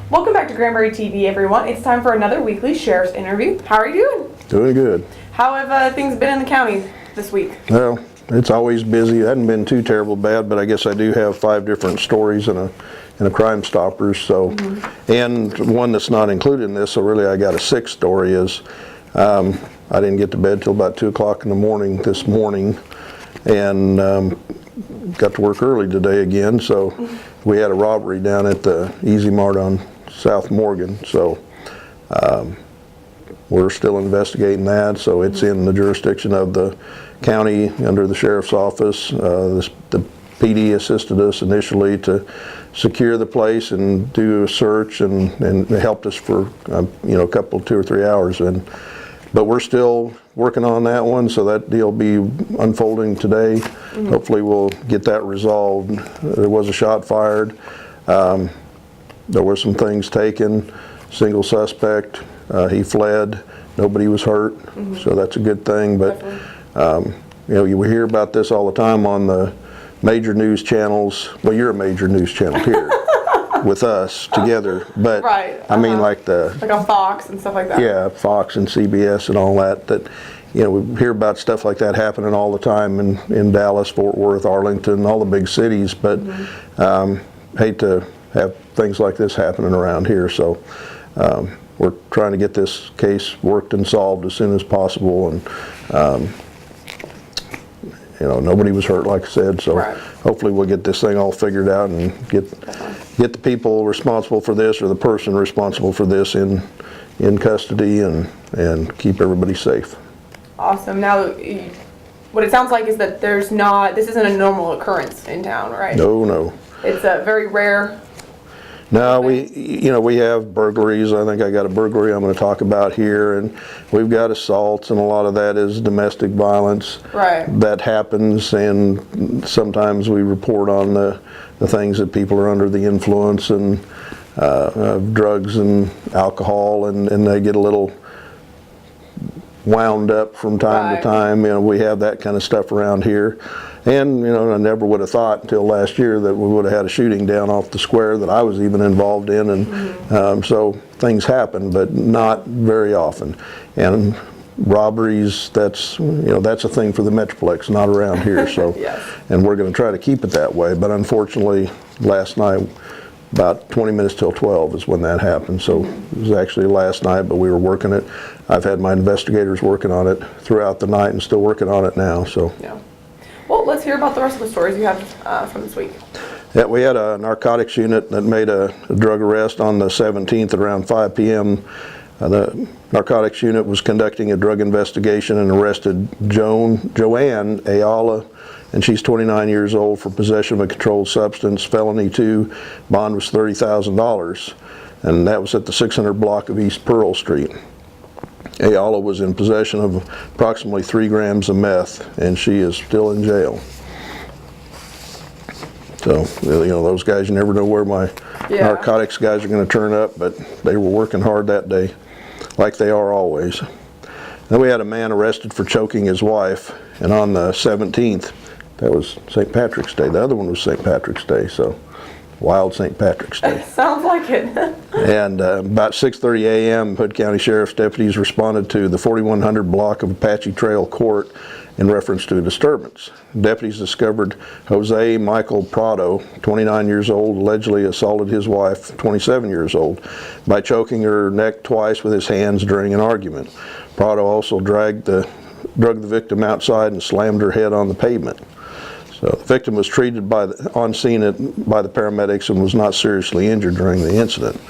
Welcome back to Granbury TV, everyone. It's time for another weekly sheriff's interview. How are you doing? Doing good. How have things been in the county this week? Well, it's always busy. It hasn't been too terrible bad, but I guess I do have 5 different stories and a Crime Stoppers. So, and one that's not included in this. So really, I got a 6th story. Is I didn't get to bed till about 2 o'clock in the morning this morning, and got to work early today again. So we had a robbery down at the Easy Mart on South Morgan. So we're still investigating that. So it's in the jurisdiction of the county under the sheriff's office. The PD assisted us initially to secure the place and do a search, and helped us for a couple, 2 or 3 hours. But we're still working on that one, so that deal will be unfolding today. Hopefully we'll get that resolved. There was a shot fired. There were some things taken. Single suspect. He fled. Nobody was hurt, so that's a good thing. But you hear about this all the time on the major news channels. Well, you're a major news channel here with us together, but right. I mean like on Fox and stuff like that. Yeah, Fox and CBS and all that. That we hear about stuff like that happening all the time in Dallas, Fort Worth, Arlington, all the big cities. But hate to have things like this happening around here. So we're trying to get this case worked and solved as soon as possible. And nobody was hurt, like I said. So hopefully we'll get this thing all figured out and get the people responsible for this, or the person responsible for this, in custody, and keep everybody safe. Awesome. Now, what it sounds like is that this isn't a normal occurrence in town, right? No. It's a very rare. No, we have burglaries. I think I got a burglary I'm going to talk about here, and we've got assaults, and a lot of that is domestic violence. Right. That happens, and sometimes we report on the things that people are under the influence and of drugs and alcohol, and they get a little wound up from time to time. We have that kind of stuff around here. And I never would have thought until last year that we would have had a shooting down off the square that I was even involved in, and so things happen, but not very often. And robberies, that's a thing for the Metroplex, not around here. So, and we're going to try to keep it that way. But unfortunately, last night, about 20 minutes till 12 is when that happened. So it was actually last night, but we were working it. I've had my investigators working on it throughout the night and still working on it now. So. Yeah. Well, let's hear about the rest of the stories you have from this week. Yeah, we had a narcotics unit that made a drug arrest on the 17th at around 5 p.m. The narcotics unit was conducting a drug investigation and arrested Joanne Ayala, and she's 29 years old, for possession of a controlled substance, felony 2. Bond was $30,000, and that was at the 600 block of East Pearl Street. Ayala was in possession of approximately 3 grams of meth, and she is still in jail. So, those guys, you never know where my narcotics guys are going to turn up, but they were working hard that day, like they are always. Then we had a man arrested for choking his wife, and on the 17th, that was St. Patrick's Day. The other one was St. Patrick's Day, so wild St. Patrick's Day. Sounds like it. And about 6:30 a.m., Hood County Sheriff's deputies responded to the 4100 block of Apache Trail Court in reference to a disturbance. Deputies discovered Jose Michael Prado, 29 years old, allegedly assaulted his wife, 27 years old, by choking her neck twice with his hands during an argument. Prado also drug the victim outside and slammed her head on the pavement. So the victim was treated on scene by the paramedics and was not seriously injured during the incident.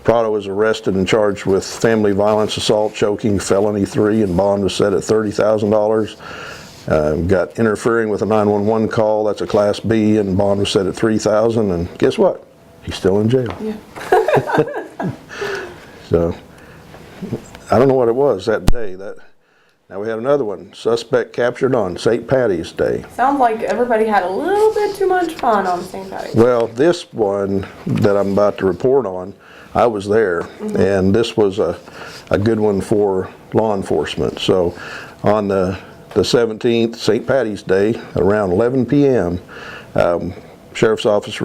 Prado was arrested and charged with family violence, assault, choking, felony 3, and bond was set at $30,000. Got interfering with a 911 call, that's a Class B, and bond was set at $3,000. And guess what? He's still in jail. Yeah. So I don't know what it was that day. Now we had another one. Suspect captured on St. Patty's Day. Sounds like everybody had a little bit too much fun on St. Patty's. Well, this one that I'm about to report on, I was there, and this was a good one for law enforcement. So on the 17th, St. Patty's Day, around 11 p.m., Sheriff's Office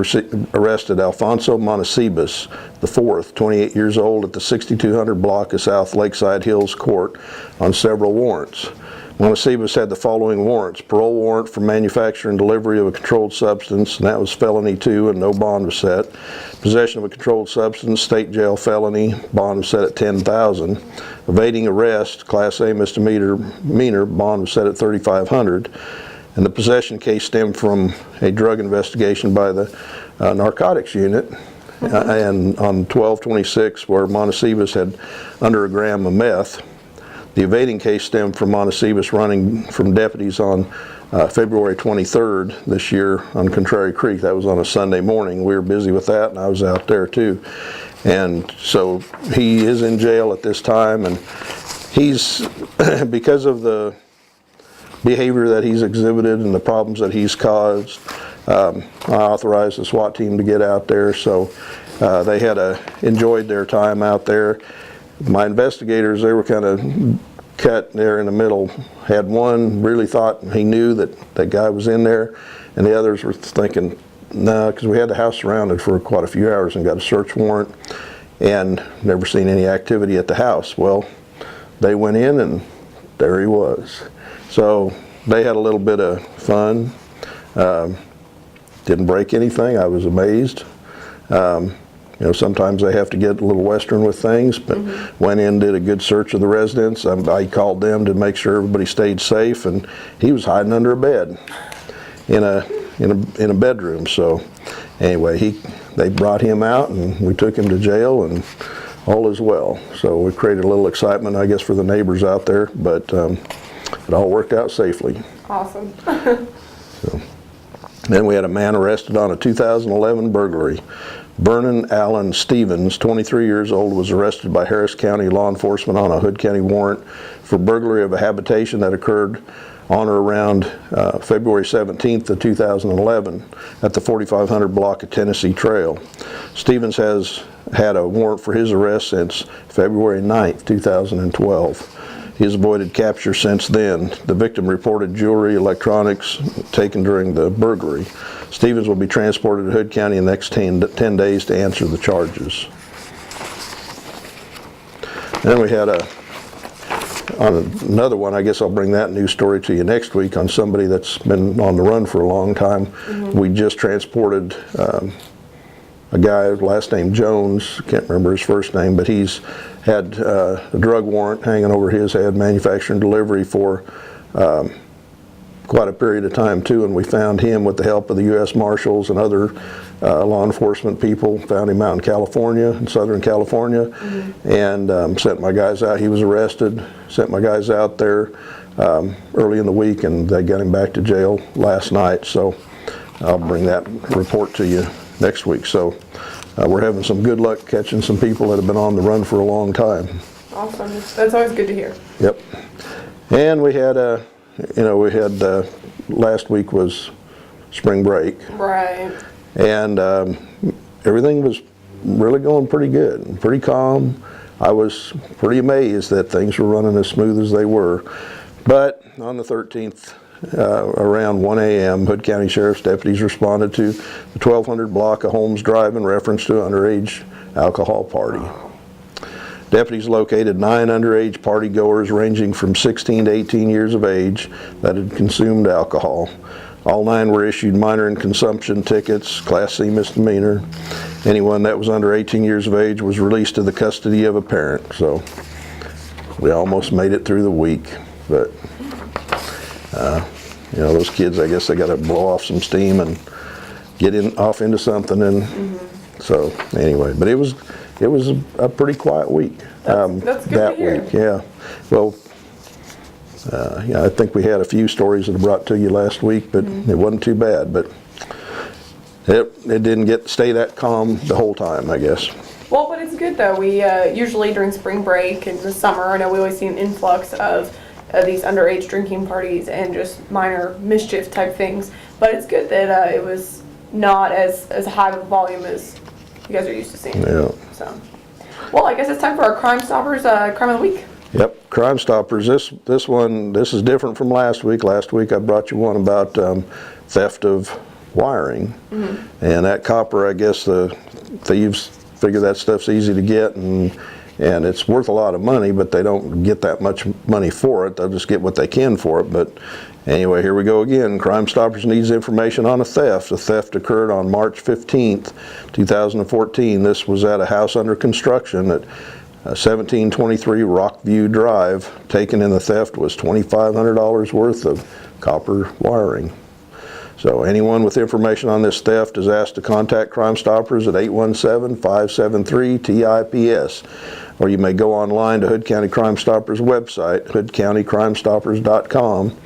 arrested Alfonso Montecibus IV, 28 years old, at the 6200 block of South Lakeside Hills Court on several warrants. Montecibus had the following warrants: parole warrant for manufacture and delivery of a controlled substance, and that was felony 2 and no bond was set. Possession of a controlled substance, state jail felony, bond was set at $10,000. Evading arrest, class A misdemeanor, bond was set at $3,500. And the possession case stemmed from a drug investigation by the narcotics unit and on 12/26, where Montecibus had under a gram of meth. The evading case stemmed from Montecibus running from deputies on February 23rd this year on Contrary Creek. That was on a Sunday morning. We were busy with that, and I was out there too. And so he is in jail at this time, and he's, because of the behavior that he's exhibited and the problems that he's caused, I authorized the SWAT team to get out there, so they had enjoyed their time out there. My investigators, they were kind of cut there in the middle. Had one really thought he knew that that guy was in there, and the others were thinking, no, because we had the house surrounded for quite a few hours and got a search warrant and never seen any activity at the house. Well, they went in and there he was. So they had a little bit of fun. Didn't break anything. I was amazed. You know, sometimes they have to get a little western with things, but went in, did a good search of the residence. I called them to make sure everybody stayed safe, and he was hiding under a bed in a bedroom. So anyway, they brought him out, and we took him to jail, and all is well. So we created a little excitement, I guess, for the neighbors out there, but it all worked out safely. Awesome. So, then we had a man arrested on a 2011 burglary. Vernon Allen Stevens, 23 years old, was arrested by Harris County law enforcement on a Hood County warrant for burglary of a habitation that occurred on or around February 17th of 2011 at the 4500 block of Tennessee Trail. Stevens has had a warrant for his arrest since February 9th, 2012. He has avoided capture since then. The victim reported jewelry, electronics taken during the burglary. Stevens will be transported to Hood County in the next 10 days to answer the charges. Then we had on another one, I guess I'll bring that news story to you next week, on somebody that's been on the run for a long time. We just transported a guy, last name Jones, can't remember his first name, but he's had a drug warrant hanging over his head, manufacture and delivery, for quite a period of time too, and we found him with the help of the U.S. Marshals and other law enforcement people. Found him out in California, in Southern California, and sent my guys out. He was arrested, sent my guys out there early in the week, and they got him back to jail last night, so I'll bring that report to you next week. So we're having some good luck catching some people that have been on the run for a long time. Awesome. That's always good to hear. Yep. And we had last week was spring break. Right. And everything was really going pretty good and pretty calm. I was pretty amazed that things were running as smooth as they were. But on the 13th, around 1 a.m., Hood County Sheriff's deputies responded to the 1200 block of Holmes Drive in reference to an underage alcohol party. Deputies located 9 underage party goers ranging from 16 to 18 years of age that had consumed alcohol. All 9 were issued minor in consumption tickets, Class C misdemeanor. Anyone that was under 18 years of age was released to the custody of a parent. So we almost made it through the week, but you know, those kids, I guess they got to blow off some steam and get off into something, and so anyway, but it was a pretty quiet week. That's good that to hear. week, yeah. Well, yeah, I think we had a few stories that I brought to you last week, but it wasn't too bad. But it didn't stay that calm the whole time, I guess. Well, but it's good though. We usually during spring break and the summer, I know we always see an influx of these underage drinking parties and just minor mischief type things. But it's good that it was not as high of a volume as you guys are used to seeing. Yeah. So, well, I guess it's time for our Crime Stoppers Crime of the Week. Yep, Crime Stoppers. This is different from last week. Last week I brought you one about theft of wiring. And that copper, I guess the thieves figure that stuff's easy to get, and it's worth a lot of money, but they don't get that much money for it. They'll just get what they can for it. But anyway, here we go again. Crime Stoppers needs information on a theft. The theft occurred on March 15th, 2014. This was at a house under construction at 1723 Rockview Drive. Taken in the theft was $2,500 worth of copper wiring. So anyone with information on this theft is asked to contact Crime Stoppers at 817-573-TIPS, or you may go online to Hood County Crime Stoppers website, hoodcountycrimestoppers.com,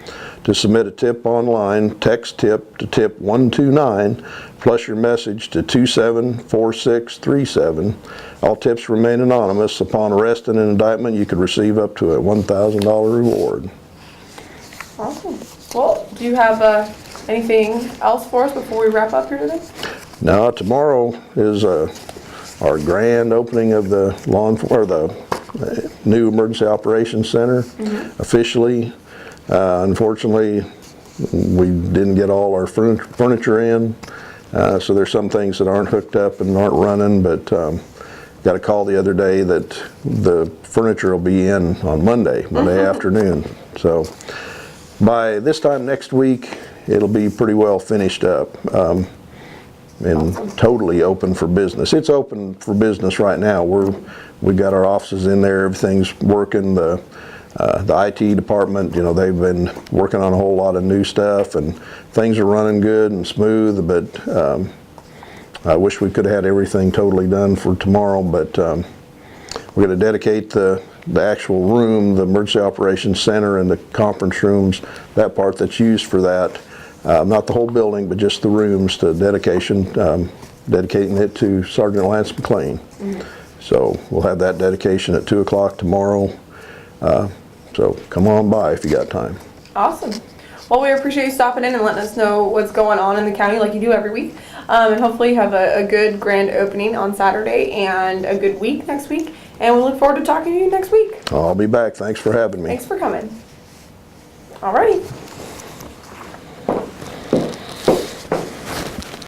to submit a tip online. Text tip to tip 129 plus your message to 274637. All tips remain anonymous. Upon arrest and an indictment, you could receive up to a $1,000 reward. Awesome. Well, do you have anything else for us before we wrap up here today? Now, tomorrow is our grand opening of the new Emergency Operations Center officially. Unfortunately, we didn't get all our furniture in, so there's some things that aren't hooked up and aren't running, but got a call the other day that the furniture will be in on Monday afternoon. So by this time next week, it'll be pretty well finished up and totally open for business. It's open for business right now. We got our offices in there, everything's working. The IT department, you know, they've been working on a whole lot of new stuff, and things are running good and smooth, but I wish we could have had everything totally done for tomorrow, but we're going to dedicate the actual room, the Emergency Operations Center and the conference rooms, that part that's used for that, not the whole building, but just the rooms, to dedicating it to Sergeant Lance McLean. So we'll have that dedication at 2 o'clock tomorrow. So come on by if you got time. Awesome. Well, we appreciate you stopping in and letting us know what's going on in the county like you do every week. And hopefully you have a good grand opening on Saturday and a good week next week. And we look forward to talking to you next week. I'll be back. Thanks for having me. Thanks for coming. Alrighty.